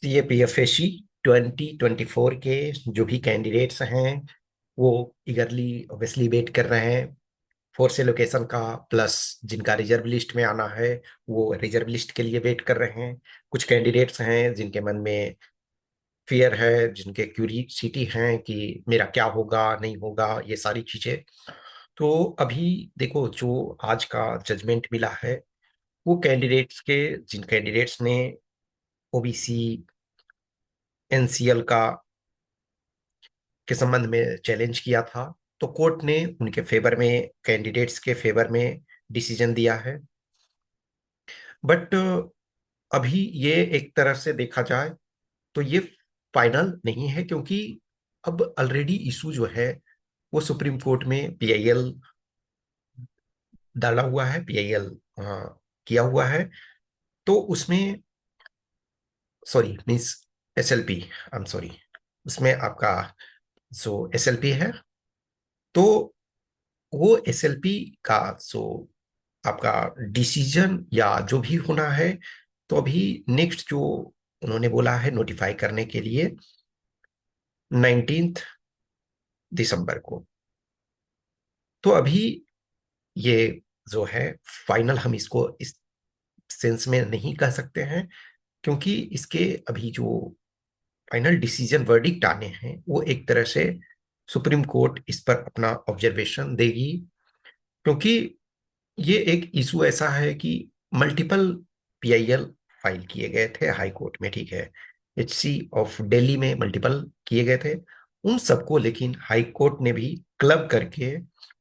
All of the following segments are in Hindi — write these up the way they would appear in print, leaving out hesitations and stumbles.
सीएपीएफएसी 2024 के जो भी कैंडिडेट्स हैं वो इगरली ऑब्वियसली वेट कर रहे हैं फोर्स एलोकेशन का। प्लस जिनका रिजर्व लिस्ट में आना है वो रिजर्व लिस्ट के लिए वेट कर रहे हैं। कुछ कैंडिडेट्स हैं जिनके मन में फियर है, जिनके क्यूरियोसिटी है कि मेरा क्या होगा नहीं होगा, ये सारी चीजें। तो अभी देखो जो आज का जजमेंट मिला है वो कैंडिडेट्स के, जिन कैंडिडेट्स ने ओबीसी एनसीएल का के संबंध में चैलेंज किया था, तो कोर्ट ने उनके फेवर में, कैंडिडेट्स के फेवर में डिसीजन दिया है। बट अभी ये एक तरह से देखा जाए तो ये फाइनल नहीं है, क्योंकि अब ऑलरेडी इशू जो है वो सुप्रीम कोर्ट में पीआईएल डाला हुआ है, पीआईएल किया हुआ है। तो उसमें, sorry means SLP, I am sorry, उसमें आपका जो एसएलपी है, तो वो एसएलपी का जो आपका डिसीजन या जो भी होना है, तो अभी नेक्स्ट जो उन्होंने बोला है नोटिफाई करने के लिए 19 दिसंबर को। तो अभी ये जो है फाइनल हम इसको इस सेंस में नहीं कह सकते हैं, क्योंकि इसके अभी जो फाइनल डिसीजन वर्डिक्ट आने हैं वो एक तरह से सुप्रीम कोर्ट इस पर अपना ऑब्जर्वेशन देगी। क्योंकि ये एक इशू ऐसा है कि मल्टीपल पीआईएल फाइल किए गए थे हाई कोर्ट में, ठीक है, एचसी ऑफ दिल्ली में मल्टीपल किए गए थे उन सबको, लेकिन हाई कोर्ट ने भी क्लब करके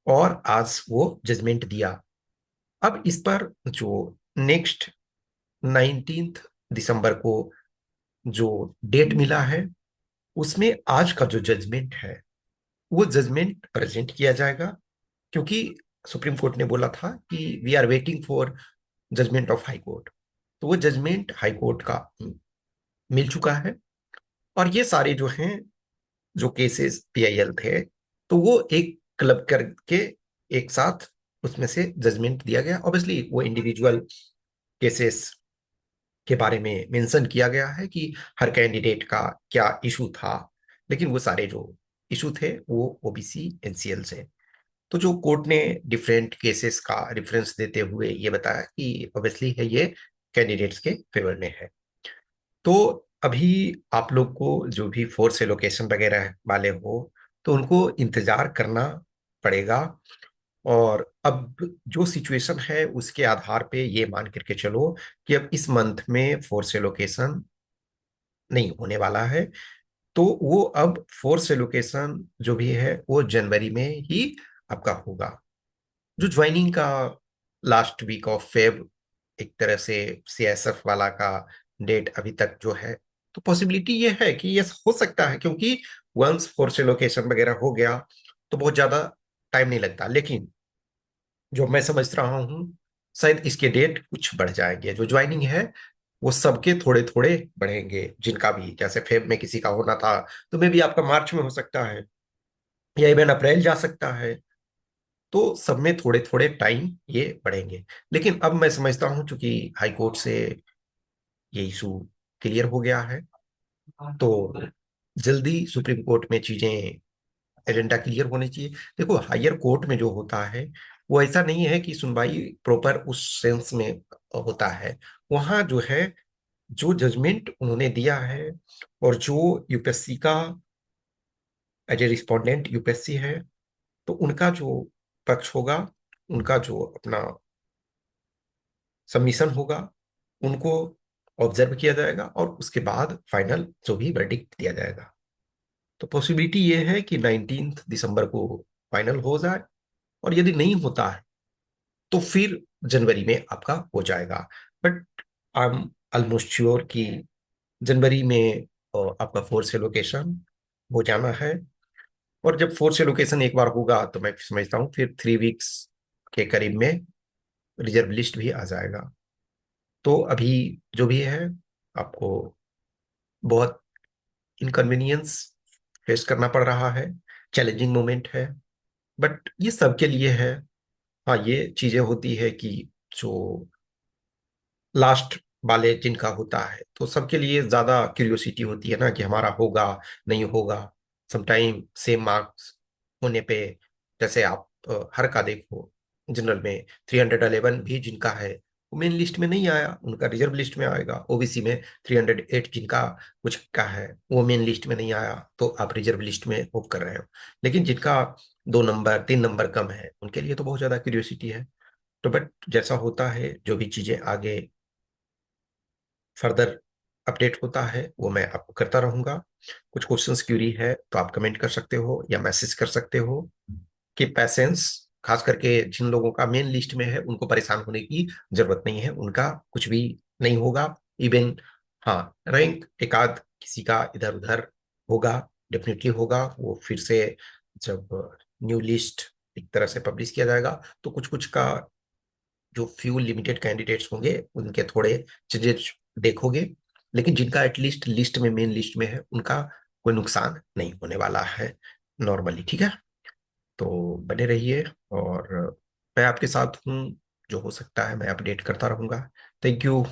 और आज वो जजमेंट दिया। अब इस पर जो नेक्स्ट 19 दिसंबर को जो डेट मिला है उसमें आज का जो जजमेंट है वो जजमेंट प्रेजेंट किया जाएगा। क्योंकि सुप्रीम कोर्ट ने बोला था कि we are waiting for judgement of high court, तो वो जजमेंट हाई कोर्ट का मिल चुका है। और ये सारे जो हैं, जो केसेस पीआईएल थे, तो वो एक क्लब करके एक साथ उसमें से जजमेंट दिया गया। ऑब्वियसली वो इंडिविजुअल केसेस के बारे में मेंशन किया गया है कि हर कैंडिडेट का क्या इशू था, लेकिन वो सारे जो इशू थे वो ओबीसी एनसीएल से। तो जो कोर्ट ने डिफरेंट केसेस का रेफरेंस देते हुए ये बताया कि ऑब्वियसली है ये कैंडिडेट्स के फेवर में है। तो अभी आप लोग को जो भी फोर्स एलोकेशन वगैरह वाले हो तो उनको इंतजार करना पड़ेगा। और अब जो सिचुएशन है उसके आधार पे ये मान करके चलो कि अब इस मंथ में फोर्स एलोकेशन नहीं होने वाला है। तो वो अब फोर्स एलोकेशन जो भी है वो जनवरी में ही आपका होगा। जो ज्वाइनिंग का लास्ट वीक ऑफ फेब एक तरह से सीएसएफ वाला का डेट अभी तक जो है, तो पॉसिबिलिटी ये है कि ये हो सकता है, क्योंकि वंस फोर्स एलोकेशन वगैरह हो गया तो बहुत ज्यादा टाइम नहीं लगता। लेकिन जो मैं समझ रहा हूँ शायद इसके डेट कुछ बढ़ जाएंगे। जो ज्वाइनिंग है वो सबके थोड़े थोड़े बढ़ेंगे, जिनका भी जैसे फेब में किसी का होना था तो मे भी आपका मार्च में हो सकता है या इवन अप्रैल जा सकता है। तो सब में थोड़े थोड़े टाइम ये बढ़ेंगे। लेकिन अब मैं समझता हूँ चूंकि हाई कोर्ट से ये इशू क्लियर हो गया है, तो जल्दी सुप्रीम कोर्ट में चीजें एजेंडा क्लियर होने चाहिए। देखो हायर कोर्ट में जो होता है वो ऐसा नहीं है कि सुनवाई प्रॉपर उस सेंस में होता है। वहां जो है, जो जजमेंट उन्होंने दिया है और जो यूपीएससी का एज ए रिस्पोंडेंट यूपीएससी है, तो उनका जो पक्ष होगा, उनका जो अपना सबमिशन होगा, उनको ऑब्जर्व किया जाएगा और उसके बाद फाइनल जो भी वर्डिक्ट दिया जाएगा। तो पॉसिबिलिटी ये है कि 19 दिसंबर को फाइनल हो जाए, और यदि नहीं होता है तो फिर जनवरी में आपका हो जाएगा। But I am almost sure कि जनवरी में आपका फोर्स एलोकेशन हो जाना है। और जब फोर्स एलोकेशन एक बार होगा तो मैं समझता हूँ फिर 3 वीक्स के करीब में रिजर्व लिस्ट भी आ जाएगा। तो अभी जो भी है, आपको बहुत इनकन्वीनियंस फेस करना पड़ रहा है, चैलेंजिंग मोमेंट है, बट ये सबके लिए है। हाँ, ये चीजें होती है कि जो लास्ट वाले जिनका होता है, तो सबके लिए ज्यादा क्यूरियोसिटी होती है ना कि हमारा होगा नहीं होगा। समटाइम सेम मार्क्स होने पे, जैसे आप हर का देखो, जनरल में 311 भी जिनका है वो मेन लिस्ट में नहीं आया, उनका रिजर्व लिस्ट में आएगा। ओबीसी में 308 जिनका कुछ का है वो मेन लिस्ट में नहीं आया, तो आप रिजर्व लिस्ट में होप कर रहे हो। लेकिन जिनका 2 नंबर 3 नंबर कम है उनके लिए तो बहुत ज्यादा क्यूरियोसिटी है। तो बट जैसा होता है, जो भी चीजें आगे फर्दर अपडेट होता है वो मैं आपको करता रहूंगा। कुछ क्वेश्चंस क्यूरी है तो आप कमेंट कर सकते हो या मैसेज कर सकते हो। कि पैसेंस, खास करके जिन लोगों का मेन लिस्ट में है उनको परेशान होने की जरूरत नहीं है, उनका कुछ भी नहीं होगा। इवन हाँ, रैंक एकाध किसी का इधर उधर होगा, डेफिनेटली होगा वो फिर से। जब न्यू लिस्ट एक तरह से पब्लिश किया जाएगा तो कुछ कुछ का जो फ्यू लिमिटेड कैंडिडेट्स होंगे उनके थोड़े चेंजेस देखोगे। लेकिन जिनका एटलीस्ट लिस्ट में मेन लिस्ट में है उनका कोई नुकसान नहीं होने वाला है नॉर्मली। ठीक है, तो बने रहिए, और मैं आपके साथ हूँ। जो हो सकता है मैं अपडेट करता रहूंगा। Thank you.